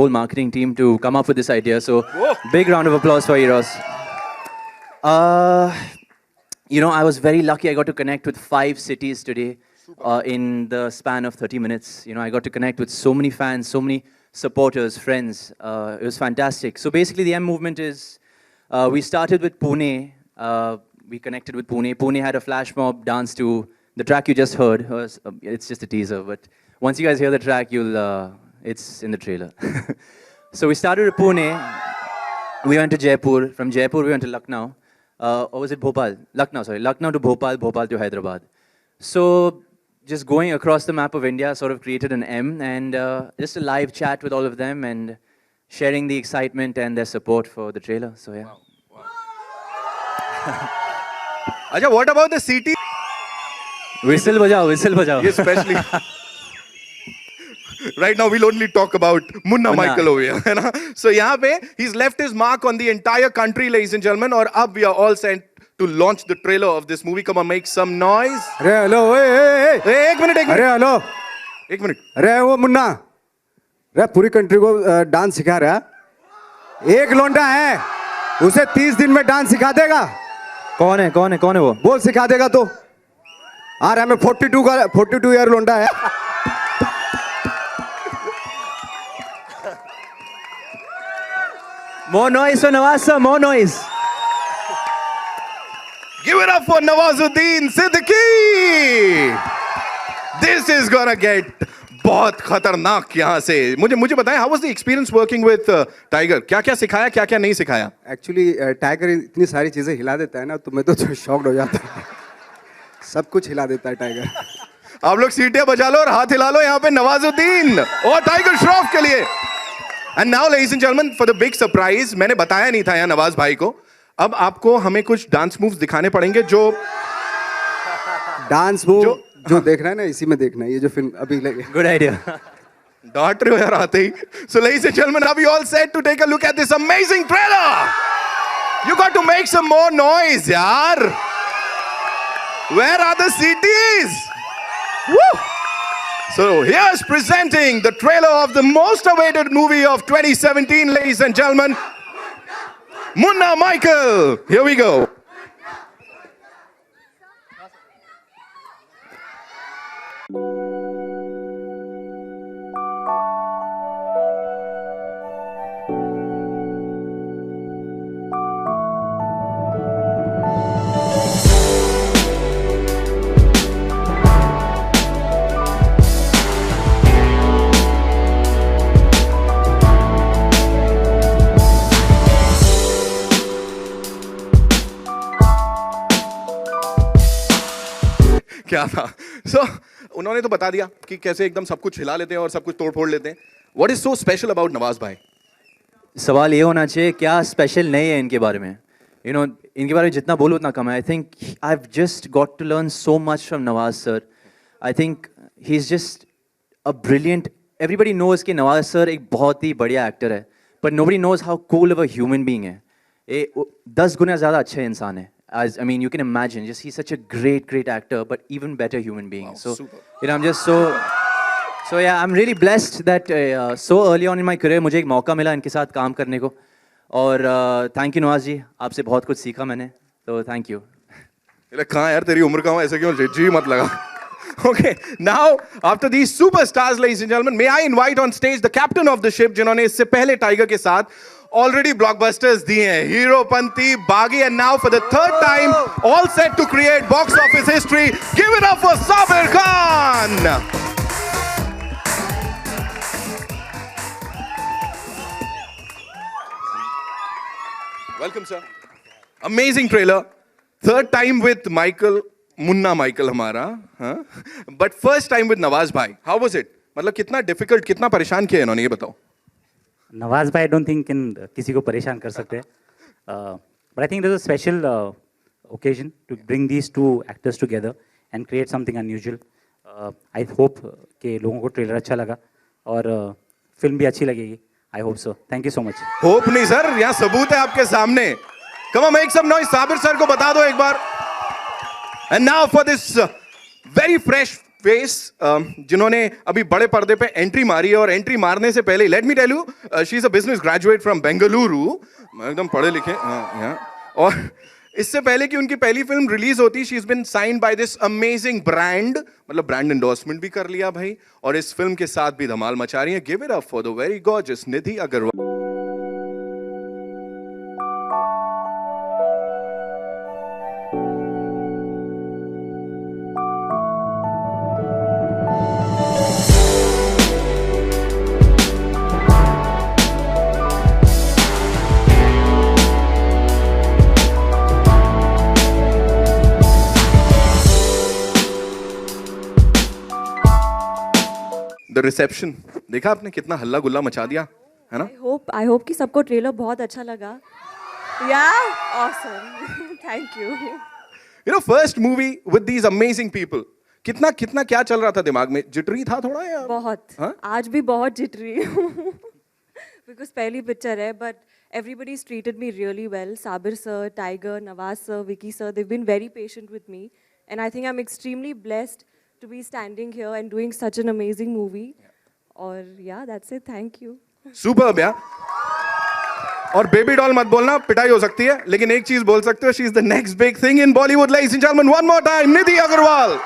whole marketing team to come up with this idea. So, big round of applause for Eros. I was very lucky. I got to connect with 5 cities today in the span of 30 minutes. I got to connect with so many fans, so many supporters, friends. It was fantastic. So basically, the M movement is, we started with Pune. We connected with Pune. Pune had a flash mob dance to the track you just heard. It's just a teaser, but once you guys hear the track, it's in the trailer. So we started with Pune. We went to Jaipur. From Jaipur, we went to Lucknow. Or was it Bhopal? Lucknow to Bhopal, Bhopal to Hyderabad. So just going across the map of India sort of created an M, and just a live chat with all of them and sharing the excitement and their support for the trailer. So yeah. Wow. Acha, what about the city? Whistle bajao. Especially. Right now, we'll only talk about Munna Michael over here. So, यहाँ पे, he's left his mark on the entire country, ladies and gentlemen. और अब we are all set to launch the trailer of this movie. Come on, make some noise. अरे hello, एक minute. अरे hello, एक minute. अरे वो मुन्ना, अरे पूरी कंट्री को डांस सिखा रहा है. एक लौंडा है, उसे 30 दिन में डांस सिखा देगा. कौन है वो? बोल सिखा देगा तो. आ रहा है, मैं 42 ईयर लौंडा है. More noise for Nawaz sir, more noise. Give it up for Nawazuddin Siddiqui. This is gonna get बहुत खतरनाक यहाँ से. मुझे बताएं, how was the experience working with Tiger? क्या सिखाया, क्या नहीं सिखाया? एक्चुअली टाइगर इतनी सारी चीजें हिला देता है ना, तो मैं तो शॉक्ड हो जाता हूँ. सब कुछ हिला देता है टाइगर. आप लोग सीटियां बजा लो और हाथ हिला लो यहाँ पे नवाजुद्दीन और टाइगर श्रॉफ के लिए. And now, ladies and gentlemen, for the big surprise, मैंने बताया नहीं था यहाँ नवाज भाई को. अब आपको हमें कुछ डांस मूव्स दिखाने पड़ेंगे जो डांस मूव जो देखना है ना, इसी में देखना है. ये जो फिल्म अभी लगे. Good idea. डांट रहे हो यार आते ही. So, ladies and gentlemen, are we all set to take a look at this amazing trailer? You got to make some more noise, yaar. Where are the CTs? Woo! So here's presenting the trailer of the most awaited movie of 2017, ladies and gentlemen, Munna Michael. Here we go. क्या था? So, उन्होंने तो बता दिया कि कैसे एकदम सब कुछ हिला लेते हैं और सब कुछ तोड़ फोड़ लेते हैं. What is so special about Nawaz भाई? सवाल ये होना चाहिए, क्या स्पेशल नहीं है इनके बारे में? इनके बारे में जितना बोलो उतना कम है. I think I've just got to learn so much from Nawaz sir. I think he's just a brilliant. Everybody knows कि नवाज सर एक बहुत ही बढ़िया एक्टर है, but nobody knows how cool of a human being है. 10 गुना ज़्यादा अच्छा इंसान है. I mean, you can imagine, just he's such a great actor, but even better human being. Wow, so, super. I'm just so yeah, I'm really blessed that so early on in my career, मुझे एक मौका मिला इनके साथ काम करने को. और thank you नवाज जी, आपसे बहुत कुछ सीखा मैंने. तो thank you. कहाँ यार तेरी उम्र कहाँ, ऐसे क्यों जी मत लगा. Okay, now after these superstars, ladies and gentlemen, may I invite on stage the captain of the ship, जिन्होंने इससे पहले टाइगर के साथ already blockbusters दिए हैं. Heropanthy, Baghi, and now for the third time, all set to create box office history. Give it up for Sabir Khan. Welcome, sir. Amazing trailer. Third time with Munna Michael हमारा, हाँ? But first time with Nawaz bhai. How was it? मतलब कितना difficult, कितना परेशान किया इन्होंने, ये बताओ. नवाज भाई, आई डोंट थिंक किसी को परेशान कर सकते हैं. But I think this is a special occasion to bring these two actors together and create something unusual. I hope कि लोगों को ट्रेलर अच्छा लगा और फिल्म भी अच्छी लगेगी. I hope so. Thank you so much. Hope नहीं सर, यहाँ सबूत है आपके सामने. Come on, make some noise. Sabir sir को बता दो एक बार. And now for this very fresh face जिन्होंने अभी बड़े पर्दे पे एंट्री मारी है, और एंट्री मारने से पहले let me tell you, she is a business graduate from Bengaluru, एकदम पढ़े लिखे, और इससे पहले कि उनकी पहली फिल्म रिलीज होती, she is been signed by this amazing brand, मतलब ब्रांड एंडोर्समेंट भी कर लिया भाई, और इस फिल्म के साथ भी धमाल मचा रही है. Give it up for the very gorgeous Nidhi Agarwal. The reception देखा आपने, कितना हल्ला गुल्ला मचा दिया है ना. I hope कि सबको ट्रेलर बहुत अच्छा लगा. Yeah, awesome. Thank you. You know, first movie with these amazing people. कितना कितना क्या चल रहा था दिमाग में? जिटरी था थोड़ा या? बहुत. हाँ? आज भी बहुत जिटरी हूँ. Because पहली पिक्चर है, but everybody's treated me really well. Sabir sir, Tiger, Nawaz sir, Vicky sir, they've been very patient with me, and I think I'm extremely blessed to be standing here and doing such an amazing movie. और yeah, that's it. Thank you. Super यार. और baby doll मत बोलना, पिटाई हो सकती है, लेकिन एक चीज बोल सकते हो, she is the next big thing in Bollywood. Ladies and gentlemen, one more time, Nidhi Agarwal.